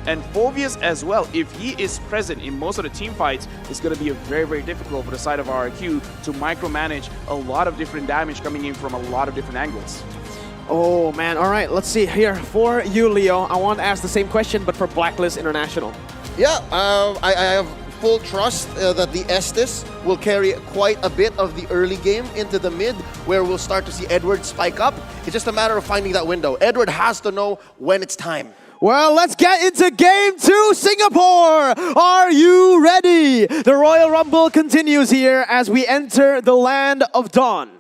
And Phobius as well, if he is present in most of the team fights, it's going to be very, very difficult for the side of RRQ to micromanage a lot of different damage coming in from a lot of different angles. Oh man, all right, let's see here. For you, Leo, I want to ask the same question, but for BLACKLIST International. Yeah, I have full trust that the Estes will carry quite a bit of the early game into the mid, where we'll start to see Edward spike up. It's just a matter of finding that window. Edward has to know when it's time. Well, let's get into Game 2, Singapore! Are you ready? The Royal Rumble continues here as we enter the Land of Dawn.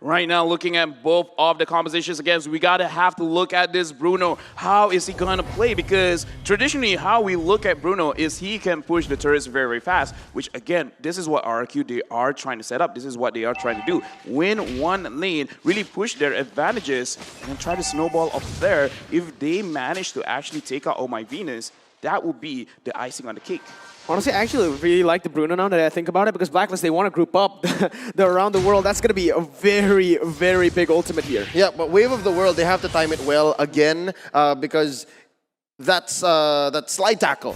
Right now, looking at both of the compositions again, we gotta have to look at this Bruno. How is he gonna play? Because traditionally, how we look at Bruno is he can push the turrets very, very fast. Which again, this is what RRQ they are trying to set up. This is what they are trying to do: win one lane, really push their advantages, and then try to snowball up there. If they manage to actually take out Oh My Venus, that would be the icing on the cake. Honestly, I actually really like the Bruno now that I think about it, because BLACKLIST, they want to group up the around the world. That's going to be a very, very big ultimate here. Yeah, but Wave of the World, they have to time it well again, because that slide tackle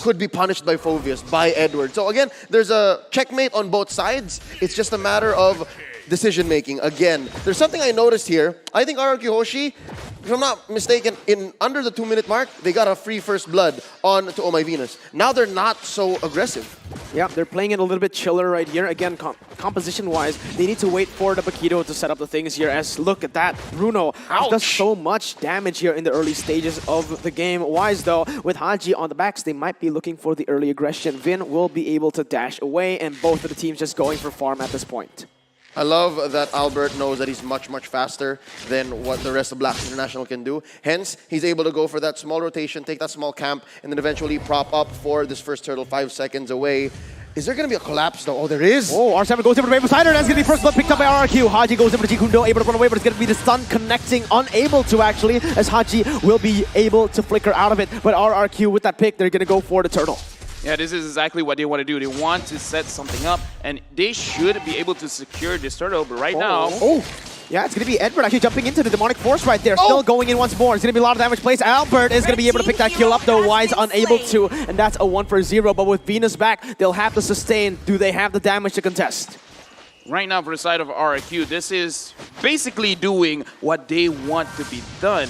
could be punished by Phobius, by Edward. So again, there's a checkmate on both sides. It's just a matter of decision-making. Again, there's something I noticed here. I think RRQ Hoshi, if I'm not mistaken, in under the 2-minute mark, they got a free first blood on to Oh My Venus. Now they're not so aggressive. Yeah, they're playing it a little bit chiller right here. Again, composition-wise, they need to wait for the Paquito to set up the things here. As look at that, Bruno does so much damage here in the early stages of the game. Wise though, with Haji on the backs, they might be looking for the early aggression. Vin will be able to dash away, and both of the teams just going for farm at this point. I love that Albert knows that he's much, much faster than what the rest of BLACKLIST International can do. Hence, he's able to go for that small rotation, take that small camp, and then eventually prop up for this first turtle 5 seconds away. Is there going to be a collapse though? Oh, there is. Oh, R7 goes in for the Rainbow Slider. That's going to be first blood picked up by RRQ. Haji goes in for the Jikundo, able to run away, but it's going to be the stun connecting, unable to actually, as Haji will be able to flicker out of it. But RRQ with that pick, they're going to go for the turtle. Yeah, this is exactly what they want to do. They want to set something up, and they should be able to secure this turtle, but right now... Oh, yeah, it's going to be Edward actually jumping into the Demonic Force right there. Still going in once more. It's going to be a lot of damage placed. Albert is going to be able to pick that kill up, though Wise unable to, and that's a 1 for 0. But with Venus back, they'll have to sustain. Do they have the damage to contest? Right now, for the side of RRQ, this is basically doing what they want to be done.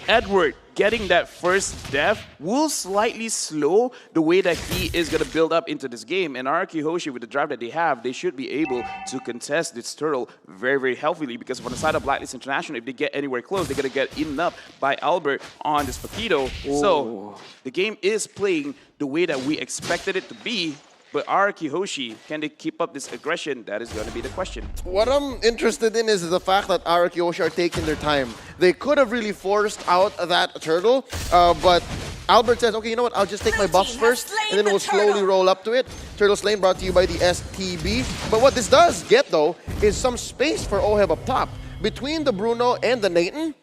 Edward getting that first death will slightly slow the way that he is going to build up into this game. And RRQ Hoshi, with the drive that they have, they should be able to contest this turtle very, very healthily, because on the side of BLACKLIST International, if they get anywhere close, they're going to get eaten up by Albert on this Paquito. So the game is playing the way that we expected it to be. But RRQ Hoshi, can they keep up this aggression? That is going to be the question. What I'm interested in is the fact that RRQ Hoshi are taking their time. They could have really forced out that turtle, but Albert says, okay, you know what, I'll just take my buffs first, and then we'll slowly roll up to it. Turtle Slain brought to you by the STB. But what this does get, though, is some space for Oheb up top. Between the Bruno and the Nathan,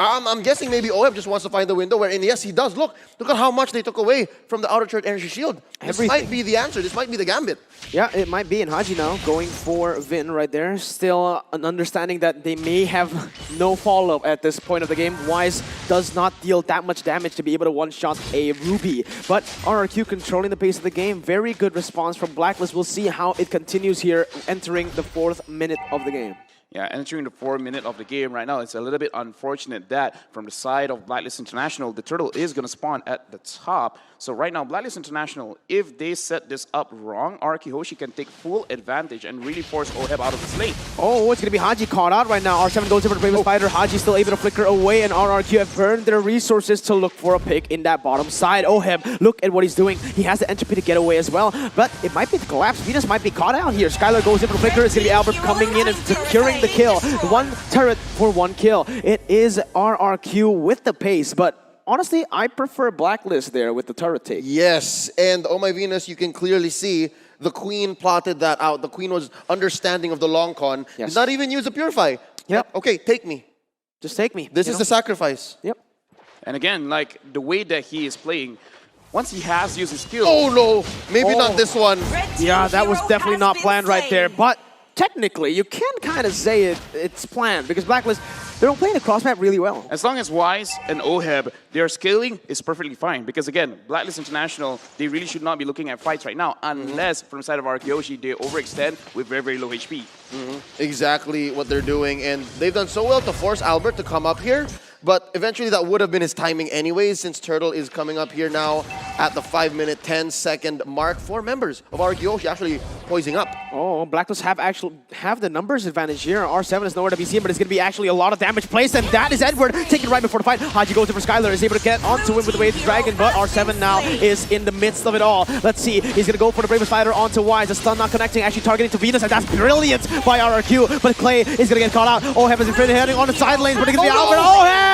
I'm guessing maybe Oheb just wants to find the window wherein, yes, he does. Look at how much they took away from the outer turret energy shield. This might be the answer. This might be the gambit. Yeah, it might be. And Haji now going for Vin right there. Still an understanding that they may have no follow-up at this point of the game. Wise does not deal that much damage to be able to one-shot a Ruby. But RRQ controlling the pace of the game. Very good response from BLACKLIST. We'll see how it continues here entering the 4th minute of the game. Yeah, entering the 4th minute of the game right now, it's a little bit unfortunate that from the side of BLACKLIST International, the turtle is going to spawn at the top. So right now, BLACKLIST International, if they set this up wrong, RRQ Hoshi can take full advantage and really force Oheb out of the lane. Oh, it's going to be Haji caught out right now. R7 goes over to Brave Spider. Haji still able to flicker away, and RRQ have burned their resources to look for a pick in that bottom side. Oheb, look at what he's doing. He has the entropy to get away as well, but it might be the collapse. Venus might be caught out here. Skylar goes in for the flicker. It's going to be Albert coming in and securing the kill. 1 turret for 1 kill. It is RRQ with the pace, but honestly, I prefer BLACKLIST there with the turret take. Yes, and Oh My Venus, you can clearly see the Queen plotted that out. The Queen was understanding of the long con. Did not even use a Purify. Yep. Okay, take me. Just take me. This is the sacrifice. Yep. And again, like the way that he is playing, once he has used his skill... Oh no, maybe not this one. Yeah, that was definitely not planned right there, but technically, you can kind of say it's planned, because BLACKLIST, they're playing the cross map really well. As long as Wise and Oheb, their scaling is perfectly fine. Because again, Blacklist International, they really should not be looking at fights right now unless from the side of RRQ, they overextend with very, very low HP. Exactly what they're doing. And they've done so well to force Albert to come up here. But eventually that would have been his timing anyways, since Turtle is coming up here now at the 5-minute, 10-second mark. 4 members of RRQ actually poising up. Oh, Blacklist have the numbers advantage here. R7 is nowhere to be seen, but it's going to be actually a lot of damage placed, and that is Edward taking right before the fight. Haji goes in for Skylar, is able to get onto him with the Wave of the Dragon, but R7 now is in the midst of it all. Let's see, he's going to go for the Bravest Fighter onto Wise. The stun not connecting, actually targeting to Venus, and that's brilliant by RRQ, but Clay is going to get caught out. Oheb is in front, heading on the side lanes, but it's going to be Albert. Oheb!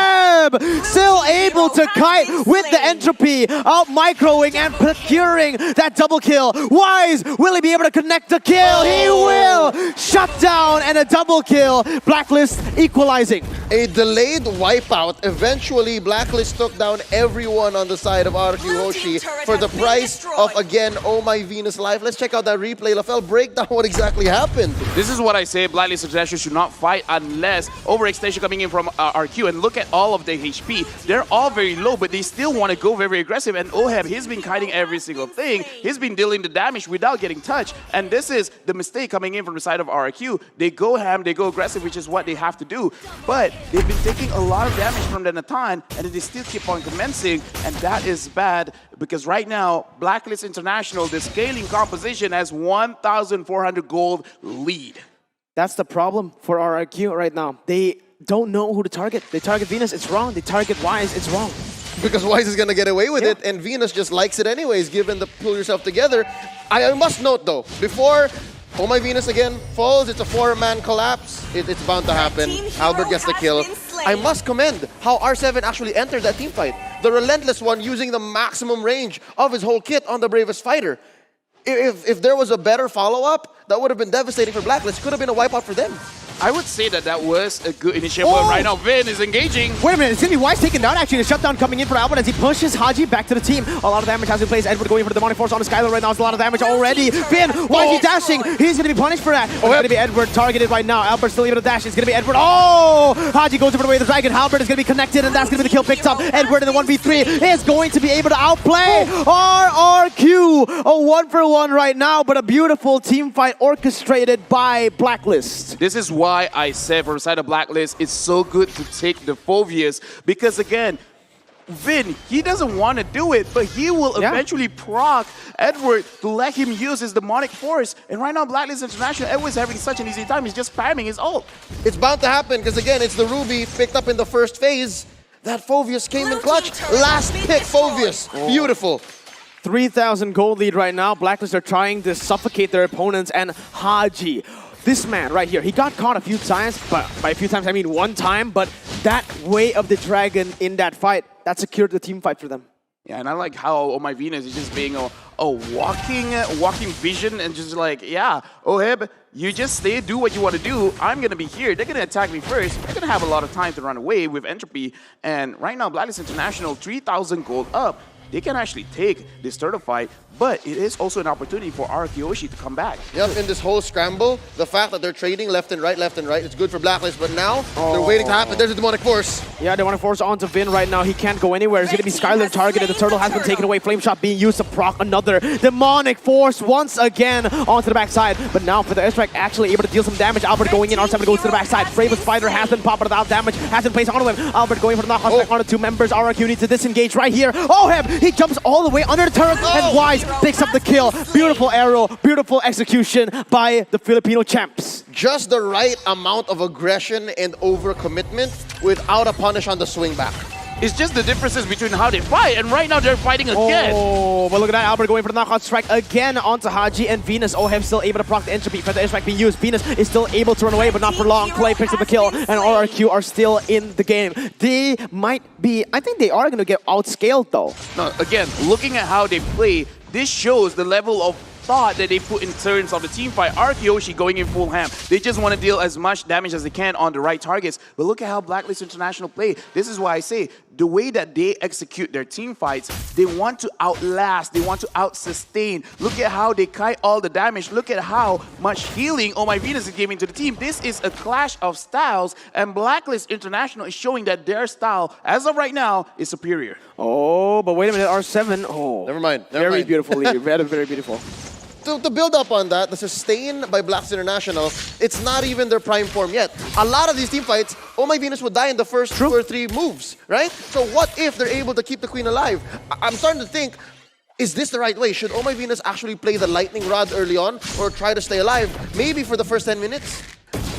Still able to kite with the entropy, out microing and procuring that double kill. Wise, will he be able to connect the kill? He will! Shut down and a double kill. Blacklist equalizing. A delayed wipeout. Eventually, Blacklist took down everyone on the side of RRQ Hoshi for the price of, again, Oh My Venus Life. Let's check out that replay. LaFell, break down what exactly happened. This is what I say, Blacklist International should not fight unless overextension coming in from RQ. And look at all of the HP. They're all very low, but they still want to go very, very aggressive. And Oheb, he's been kiting every single thing. He's been dealing the damage without getting touched. And this is the mistake coming in from the side of RRQ. They go ham, they go aggressive, which is what they have to do. But they've been taking a lot of damage from the Natan, and they still keep on commencing, and that is bad because right now, Blacklist International, the scaling composition has 1,400 gold lead. That's the problem for RRQ right now. They don't know who to target. They target Venus, it's wrong. They target Wise, it's wrong. Because Wise is going to get away with it, and Venus just likes it anyways, given the pull yourself together. I must note, though, before Oh My Venus again falls, it's a 4-man collapse. It's bound to happen. Albert gets the kill. I must commend how R7 actually entered that team fight. The Relentless one using the maximum range of his whole kit on the Bravest Fighter. If there was a better follow-up, that would have been devastating for Blacklist. Could have been a wipeout for them. I would say that that was a good initiative. But right now, Vin is engaging. Wait a minute, it's going to be Wise taken down actually. The shutdown coming in for Albert as he pushes Haji back to the team. A lot of damage has been placed. Edward going for the Demonic Force on the Skylar right now. It's a lot of damage already. Vin, why is he dashing? He's going to be punished for that. It's going to be Edward targeted right now. Albert's still able to dash. It's going to be Edward. Oh! Haji goes over the way of the Dragon. Albert is going to be connected, and that's going to be the kill picked up. Edward in the 1v3 is going to be able to outplay RRQ. A 1-for-1 right now, but a beautiful team fight orchestrated by Blacklist. This is why I said from the side of Blacklist, it's so good to take the Phobias because again, Vin, he doesn't want to do it, but he will eventually proc Edward to let him use his demonic force. And right now, Blacklist International, Edward's having such an easy time. He's just spamming his ult. It's bound to happen because again, it's the Ruby picked up in the first phase. That Phobius came in clutch. Last pick, Phobius. Beautiful. 3,000 gold lead right now. Blacklist are trying to suffocate their opponents, and Haji, this man right here, he got caught a few times, but by a few times I mean one time, but that way of the Dragon in that fight, that secured the team fight for them. Yeah, and I like how Oh My Venus is just being a walking vision and just like, yeah, Oheb, you just stay, do what you want to do. I'm going to be here. They're going to attack me first. They're going to have a lot of time to run away with Entropy. And right now, Blacklist International, 3,000 gold up. They can actually take this turtle fight, but it is also an opportunity for RRQ to come back. Yep, in this whole scramble, the fact that they're trading left and right, it's good for Blacklist, but now they're waiting to happen. There's a Demonic Force. Yeah, Demonic Force onto Vin right now. He can't go anywhere. It's going to be Skylar targeted. The turtle has been taken away. Flame Shot being used to proc another Demonic Force once again onto the backside. But now for the airstrike, actually able to deal some damage. Albert going in. R7 goes to the backside. Bravest Fighter has been popped without damage. Has been placed onto him. Albert going for the knockouts back onto 2 members. RRQ needs to disengage right here. Oheb, he jumps all the way under the turret, and Wise picks up the kill. Beautiful arrow, beautiful execution by the Filipino champs. Just the right amount of aggression and overcommitment without a punish on the swing back. It's just the differences between how they fight, and right now they're fighting again. Oh, but look at that. Albert going for the knockout strike again onto Haji and Venus. Oheb still able to proc the entropy. For the airstrike being used, Venus is still able to run away, but not for long. Clay picks up the kill, and RRQ are still in the game. They might be, I think they are going to get outscaled though. No, again, looking at how they play, this shows the level of thought that they put in terms of the team fight. RRQ Hosi going in full ham. They just want to deal as much damage as they can on the right targets. But look at how BLACKLIST International play. This is why I say the way that they execute their team fights, they want to outlast, they want to out-sustain. Look at how they kite all the damage. Look at how much healing Oh My Venus is giving to the team. This is a clash of styles, and BLACKLIST International is showing that their style, as of right now, is superior. Oh, but wait a minute, R7. Oh, Never mind. Very beautifully. Very beautiful. To build up on that, the sustain by BLACKLIST International, it's not even their prime form yet. A lot of these team fights, Oh My Venus would die in the first 2 or 3 moves, right? So what if they're able to keep the queen alive? I'm starting to think, is this the right way? Should Oh My Venus actually play the lightning rod early on or try to stay alive? Maybe for the first 10 minutes?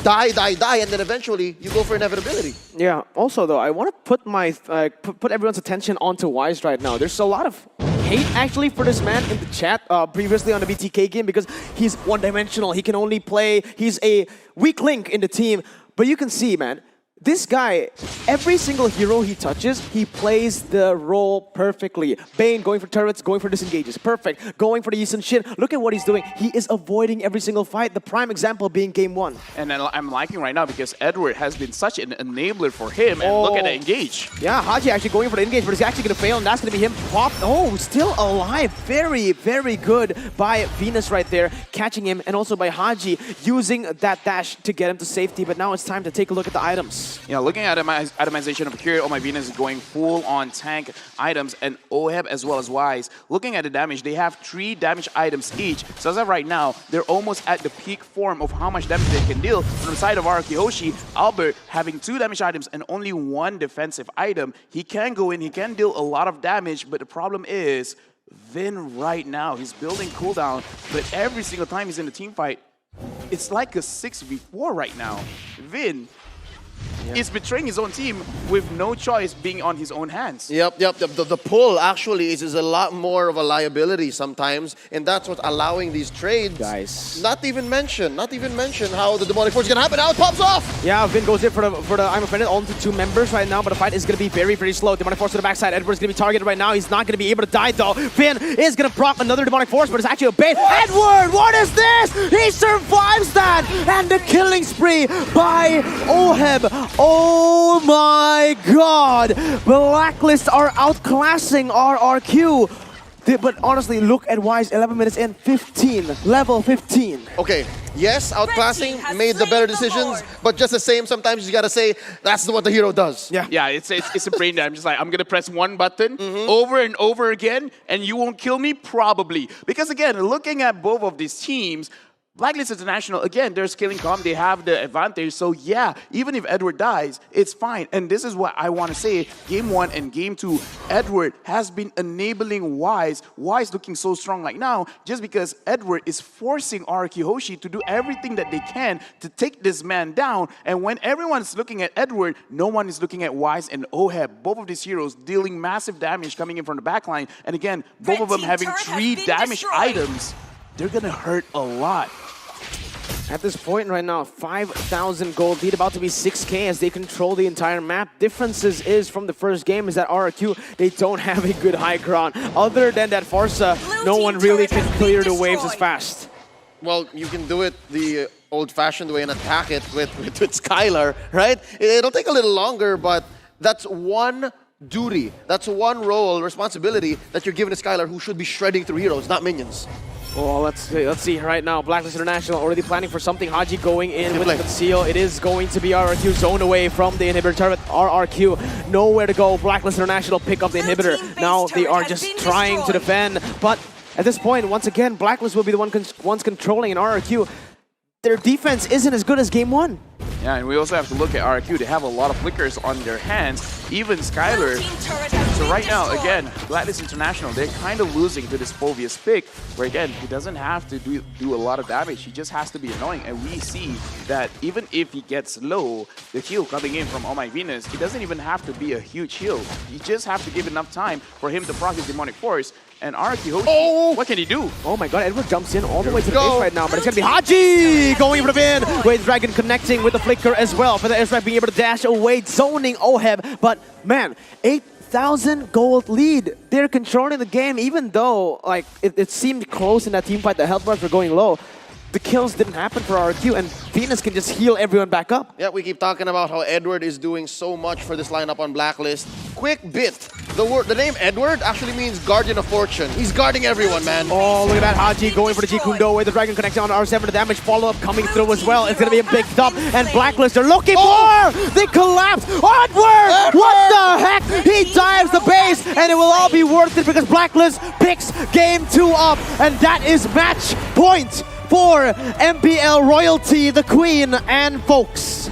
Die, and then eventually you go for inevitability. Yeah. Also, though, I want to put my put everyone's attention onto Wise right now. There's a lot of hate actually for this man in the chat previously on the BTK game because he's one-dimensional. He can only play. He's a weak link in the team. But you can see, man, this guy, every single hero he touches, he plays the role perfectly. Bane going for turrets, going for disengages. Perfect. Going for the Eastern shit. Look at what he's doing. He is avoiding every single fight. The prime example being game 1. And I'm liking right now because Edward has been such an enabler for him. And look at the engage. Yeah, Haji actually going for the engage, but he's actually going to fail, and that's going to be him popped. Oh, still alive. Very good by Venus right there, catching him, and also by Haji using that dash to get him to safety. But now it's time to take a look at the items. You know, looking at itemization of Akira, Oh My Venus is going full on tank items, and Oheb as well as Wise. Looking at the damage, they have 3 damage items each. So as of right now, they're almost at the peak form of how much damage they can deal. From the side of RRQ Hosi, Albert having 2 damage items and only 1 defensive item. He can go in, he can deal a lot of damage, but the problem is Vin right now, he's building cooldown, but every single time he's in the team fight, it's like a 6v4 right now. Vin is betraying his own team with no choice being on his own hands. Yep. The pull actually is a lot more of a liability sometimes, and that's what's allowing these trades. Guys. Not even mention how the demonic force is gonna happen. Now it pops off. Yeah, Vin goes in for the I'm offended onto 2 members right now, but the fight is gonna be very slow. Demonic force to the backside. Edward's gonna be targeted right now. He's not gonna be able to die though. Vin is gonna proc another demonic force, but it's actually a bait. Edward, what is this? He survives that, and the killing spree by Oheb. Oh my god! BLACKLIST are outclassing RRQ. But honestly, look at Wise, 11 minutes in, 15, level 15. Okay, yes, outclassing, made the better decisions, but just the same, sometimes you gotta say, that's what the hero does. Yeah, it's a brain dead. I'm just like, I'm gonna press one button over and over again, and you won't kill me? Probably. Because again, looking at both of these teams, BLACKLIST International, again, they're scaling calm, they have the advantage, so yeah, even if Edward dies, it's fine. And this is what I want to say, Game 1 and Game 2, Edward has been enabling Wise looking so strong like now, just because Edward is forcing RRQ Hosi to do everything that they can to take this man down, and when everyone's looking at Edward, no one is looking at Wise and Oheb, both of these heroes dealing massive damage coming in from the backline, and again, both of them having 3 damage items, they're gonna hurt a lot. At this point right now, 5,000 gold lead, about to be 6K as they control the entire map. Differences is from the first game is that RRQ, they don't have a good high ground. Other than that Forza, no one really can clear the waves as fast. Well, you can do it the old-fashioned way and attack it with Skylar, right? It'll take a little longer, but that's one duty, that's one role, responsibility that you're giving to Skylar, who should be shredding through heroes, not minions. Well, let's see right now. BLACKLIST International already planning for something. Haji going in with the conceal. It is going to be RRQ zone away from the inhibitor turret. RRQ nowhere to go. BLACKLIST International pick up the inhibitor. Now they are just trying to defend. But at this point, once again, BLACKLIST will be the ones controlling, and RRQ, their defense isn't as good as Game 1. Yeah, and we also have to look at RRQ. They have a lot of flickers on their hands, even Skylar. So right now, again, BLACKLIST International, they're kind of losing to this Phobius pick, where again, he doesn't have to do a lot of damage. He just has to be annoying. And we see that even if he gets low, the heal coming in from Oh My Venus, it doesn't even have to be a huge heal. You just have to give enough time for him to proc his demonic force. And RRQ Hosi, what can he do? Oh my god, Edward jumps in all the way to the base right now, but it's gonna be Haji going for the win. With Dragon connecting with the flicker as well, for the airstrike being able to dash away, zoning Oheb. But man, 1,000 gold lead. They're controlling the game, even though like it seemed close in that team fight. The health bars were going low. The kills didn't happen for RRQ, and Venus can just heal everyone back up. Yeah, we keep talking about how Edward is doing so much for this lineup on Blacklist. Quick bit. The name Edward actually means Guardian of Fortune. He's guarding everyone, man. Oh, look at that. Haji going for the Jikundo with the Dragon connecting on R7. The damage follow-up coming through as well. It's going to be a big stop. And Blacklist are looking for! They collapse! Edward! What the heck? He dives the base, and it will all be worth it because Blacklist picks game 2 up. And that is match point for MPL Royalty, the Queen, and folks.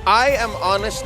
I am honest